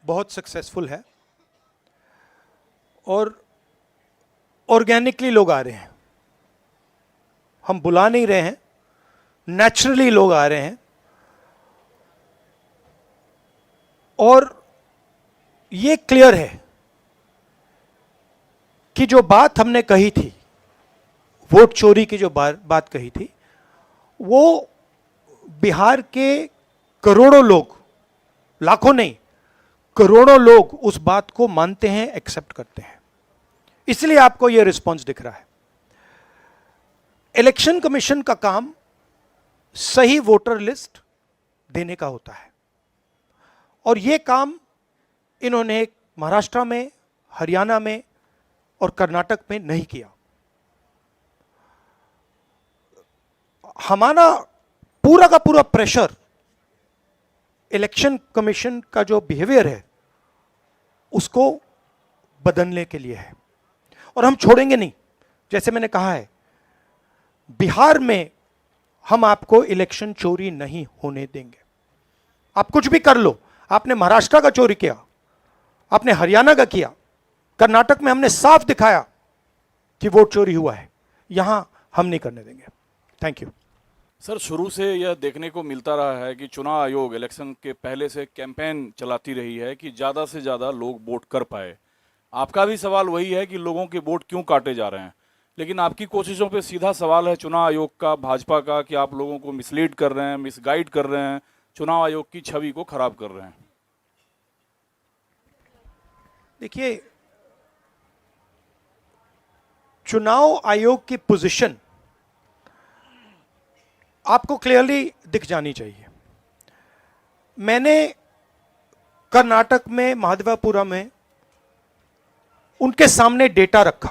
बहुत सक्सेसफुल है और ऑर्गेनिकली लोग आ रहे हैं, हम बुला नहीं रहे हैं, नेचुरली लोग आ रहे हैं। और ये क्लियर है कि जो बात हमने कही थी, वोट चोरी की जो बात कही थी, वो बिहार के करोड़ों लोग, लाखों नहीं, करोड़ों लोग उस बात को मानते हैं, एक्सेप्ट करते हैं। इसलिए आपको यह रिस्पॉन्स दिख रहा है। इलेक्शन कमीशन का काम सही वोटर लिस्ट देने का होता है और यह काम इन्होंने महाराष्ट्र में, हरियाणा में और कर्नाटक में नहीं किया। हमारा पूरा का पूरा प्रेशर इलेक्शन कमीशन का जो बिहेवियर है उसको बदलने के लिए है और हम छोड़ेंगे नहीं। जैसे मैंने कहा है, बिहार में हम आपको इलेक्शन चोरी नहीं होने देंगे। आप कुछ भी कर लो, आपने महाराष्ट्र का चोरी किया, आपने हरियाणा का किया, कर्नाटक में हमने साफ दिखाया कि वोट चोरी हुआ है, यहां हम नहीं करने देंगे। Thank you. सर, शुरू से यह देखने को मिलता रहा है कि चुनाव आयोग इलेक्शन के पहले से कैंपेन चलाती रही है कि ज़्यादा से ज़्यादा लोग वोट कर पाए। आपका भी सवाल वही है कि लोगों के वोट क्यों काटे जा रहे हैं, लेकिन आपकी कोशिशों पे सीधा सवाल है चुनाव आयोग का, भाजपा का, कि आप लोगों को मिसलीड कर रहे हैं, मिसगाइड कर रहे हैं, चुनाव आयोग की छवि को खराब कर रहे हैं। देखिए, चुनाव आयोग की पोजीशन आपको क्लियरली दिख जानी चाहिए। मैंने कर्नाटक में, महादेवापुरम में उनके सामने डेटा रखा,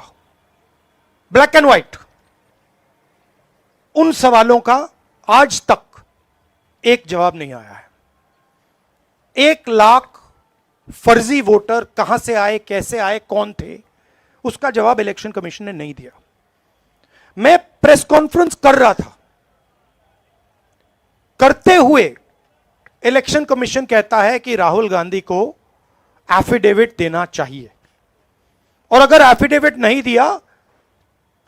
ब्लैक एंड व्हाइट। उन सवालों का आज तक एक जवाब नहीं आया है। 1 लाख फर्जी वोटर कहां से आए, कैसे आए, कौन थे, उसका जवाब इलेक्शन कमीशन ने नहीं दिया। मैं प्रेस कॉन्फ्रेंस कर रहा था, करते हुए इलेक्शन कमीशन कहता है कि राहुल गांधी को एफिडेविट देना चाहिए और अगर एफिडेविट नहीं दिया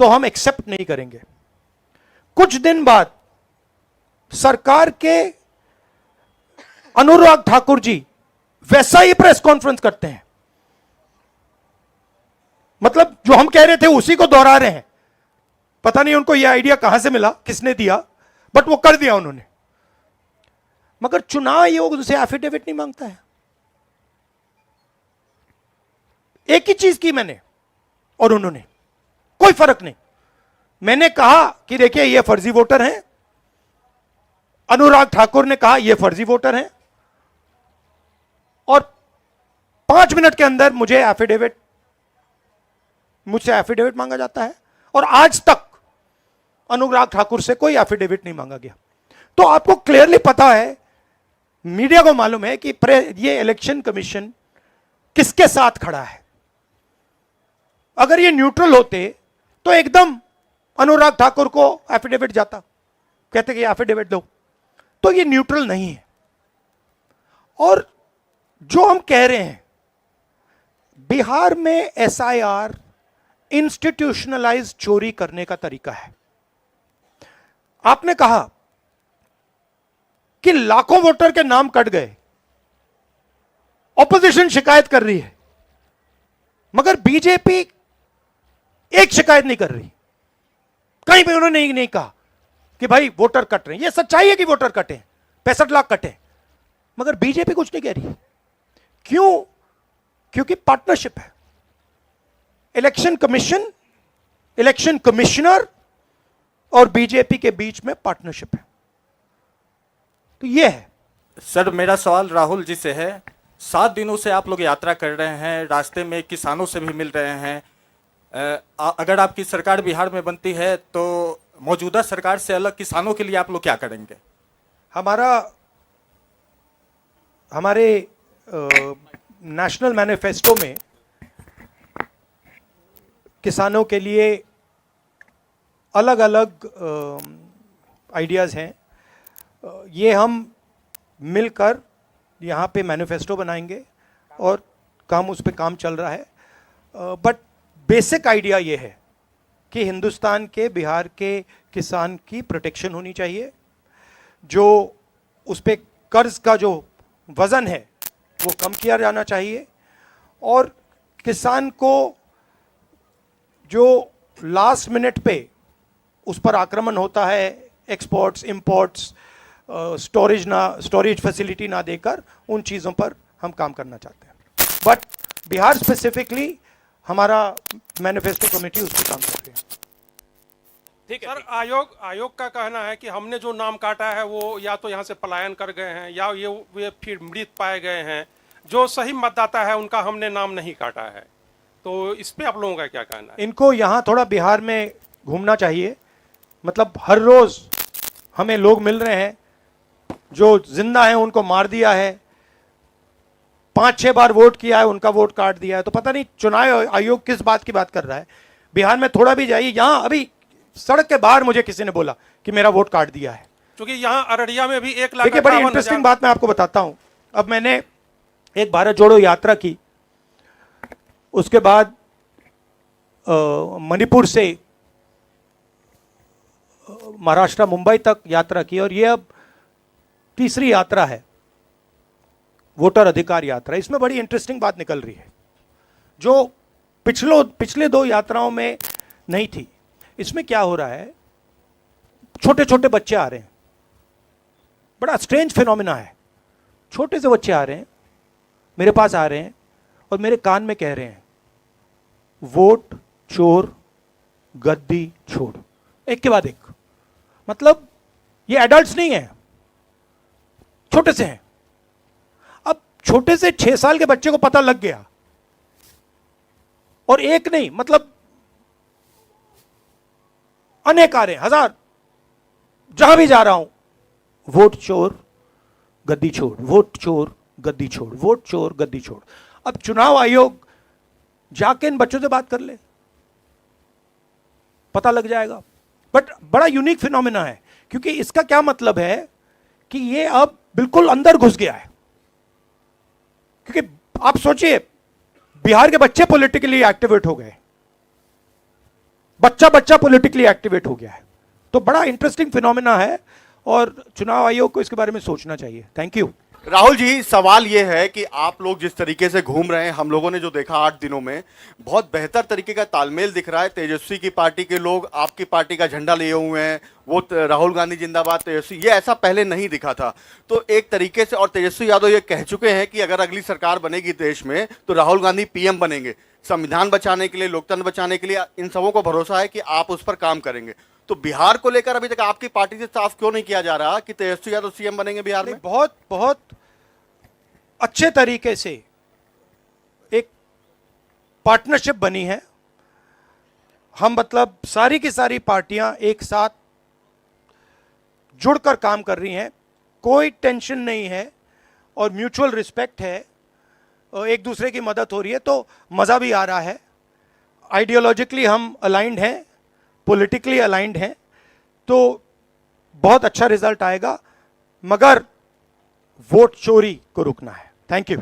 तो हम एक्सेप्ट नहीं करेंगे। कुछ दिन बाद सरकार के अनुराग ठाकुर जी वैसा ही प्रेस कॉन्फ्रेंस करते हैं, मतलब जो हम कह रहे थे उसी को दोहरा रहे हैं। पता नहीं उनको यह आइडिया कहां से मिला, किसने दिया, बट वो कर दिया उन्होंने। मगर चुनाव आयोग उनसे एफिडेविट नहीं मांगता है। एक ही चीज की मैंने और उन्होंने, कोई फर्क नहीं। मैंने कहा कि देखिए ये फर्जी वोटर हैं, अनुराग ठाकुर ने कहा ये फर्जी वोटर हैं, और 5 मिनट के अंदर मुझसे एफिडेविट मांगा जाता है और आज तक अनुराग ठाकुर से कोई एफिडेविट नहीं मांगा गया। तो आपको क्लियरली पता है, मीडिया को मालूम है कि ये इलेक्शन कमीशन किसके साथ खड़ा है। अगर ये न्यूट्रल होते तो एकदम अनुराग ठाकुर को एफिडेविट जाता, कहते कि एफिडेविट दो। तो ये न्यूट्रल नहीं है। और जो हम कह रहे हैं, बिहार में एसआईआर इंस्टीट्यूशनलाइज चोरी करने का तरीका है। आपने कहा कि लाखों वोटर के नाम कट गए, ऑपोजिशन शिकायत कर रही है, मगर बीजेपी एक शिकायत नहीं कर रही। कहीं पे उन्होंने नहीं कहा कि भाई वोटर कट रहे हैं। यह सच्चाई है कि वोटर कटे, 65 लाख कटे, मगर बीजेपी कुछ नहीं कह रही। क्यों? क्योंकि पार्टनरशिप है। इलेक्शन कमीशन, इलेक्शन कमिश्नर और बीजेपी के बीच में पार्टनरशिप है। तो यह है। सर, मेरा सवाल राहुल जी से है। 7 दिनों से आप लोग यात्रा कर रहे हैं, रास्ते में किसानों से भी मिल रहे हैं। अगर आपकी सरकार बिहार में बनती है तो मौजूदा सरकार से अलग किसानों के लिए आप लोग क्या करेंगे? हमारे नेशनल मैनिफेस्टो में किसानों के लिए अलग अलग आइडियाज़ हैं। ये हम मिलकर यहाँ पे मैनिफेस्टो बनाएंगे और उस पर काम चल रहा है। बट बेसिक आइडिया ये है कि हिंदुस्तान के, बिहार के किसान की प्रोटेक्शन होनी चाहिए। जो उस पर कर्ज का जो वजन है वो कम किया जाना चाहिए, और किसान को जो लास्ट मिनट पे उस पर आक्रमण होता है, एक्सपोर्ट्स, इंपोर्ट्स, स्टोरेज फैसिलिटी ना देकर, उन चीज़ों पर हम काम करना चाहते हैं। बट बिहार स्पेसिफिकली हमारा मैनिफेस्टो कमेटी उस पर काम कर रही है। ठीक है सर, आयोग का कहना है कि हमने जो नाम काटा है वो या तो यहाँ से पलायन कर गए हैं या वे फिर मृत पाए गए हैं। जो सही मतदाता है उनका हमने नाम नहीं काटा है। तो इस पे आप लोगों का क्या कहना है? इनको यहाँ थोड़ा बिहार में घूमना चाहिए। मतलब हर रोज हमें लोग मिल रहे हैं जो जिंदा हैं, उनको मार दिया है, 5-6 बार वोट किया है, उनका वोट काट दिया है। तो पता नहीं चुनाव आयोग किस बात की बात कर रहा है। बिहार में थोड़ा भी जाइए, यहाँ अभी सड़क के बाहर मुझे किसी ने बोला कि मेरा वोट काट दिया है। क्योंकि यहाँ अररिया में भी 1 लाख। देखिए, बड़ी इंटरेस्टिंग बात मैं आपको बताता हूं। अब मैंने एक भारत जोड़ो यात्रा की, उसके बाद मणिपुर से महाराष्ट्र मुंबई तक यात्रा की, और ये अब तीसरी यात्रा है, वोटर अधिकार यात्रा। इसमें बड़ी इंटरेस्टिंग बात निकल रही है जो पिछले 2 यात्राओं में नहीं थी। इसमें क्या हो रहा है, छोटे छोटे बच्चे आ रहे हैं, बड़ा स्ट्रेंज फिनोमिना है। छोटे से बच्चे आ रहे हैं, मेरे पास आ रहे हैं और मेरे कान में कह रहे हैं, वोट चोर गद्दी छोड़, एक के बाद एक। मतलब ये एडल्ट्स नहीं है, छोटे से हैं। अब छोटे से 6 साल के बच्चे को पता लग गया, और एक नहीं, मतलब अनेक आ रहे हैं, हजार। जहां भी जा रहा हूं, वोट चोर गद्दी छोड़, वोट चोर गद्दी छोड़, वोट चोर गद्दी छोड़। अब चुनाव आयोग जाके इन बच्चों से बात कर ले, पता लग जाएगा। बट बड़ा यूनिक फिनोमिना है, क्योंकि इसका क्या मतलब है कि ये अब बिल्कुल अंदर घुस गया है। क्योंकि आप सोचिए, बिहार के बच्चे पॉलिटिकली एक्टिवेट हो गए, बच्चा पॉलिटिकली एक्टिवेट हो गया है। तो बड़ा इंटरेस्टिंग फिनोमिना है, और चुनाव आयोग को इसके बारे में सोचना चाहिए। Thank you. राहुल जी, सवाल यह है कि आप लोग जिस तरीके से घूम रहे हैं, हम लोगों ने जो देखा 8 दिनों में, बहुत बेहतर तरीके का तालमेल दिख रहा है। तेजस्वी की पार्टी के लोग आपकी पार्टी का झंडा लिए हुए हैं, वो राहुल गांधी जिंदाबाद तेजस्वी, ये ऐसा पहले नहीं दिखा था। तो एक तरीके से, और तेजस्वी यादव ये कह चुके हैं कि अगर अगली सरकार बनेगी देश में तो राहुल गांधी पीएम बनेंगे। संविधान बचाने के लिए, लोकतंत्र बचाने के लिए इन सबों को भरोसा है कि आप उस पर काम करेंगे। तो बिहार को लेकर अभी तक आपकी पार्टी से साफ क्यों नहीं किया जा रहा कि तेजस्वी यादव सीएम बनेंगे बिहार में? बहुत अच्छे तरीके से एक पार्टनरशिप बनी है। हम, मतलब सारी की सारी पार्टियां एक साथ जुड़कर काम कर रही हैं, कोई टेंशन नहीं है और म्यूचुअल रिस्पेक्ट है, और एक दूसरे की मदद हो रही है। तो मज़ा भी आ रहा है। आइडियोलॉजिकली हम अलाइंड हैं, पॉलिटिकली अलाइंड हैं, तो बहुत अच्छा रिजल्ट आएगा। मगर वोट चोरी को रुकना है। Thank you.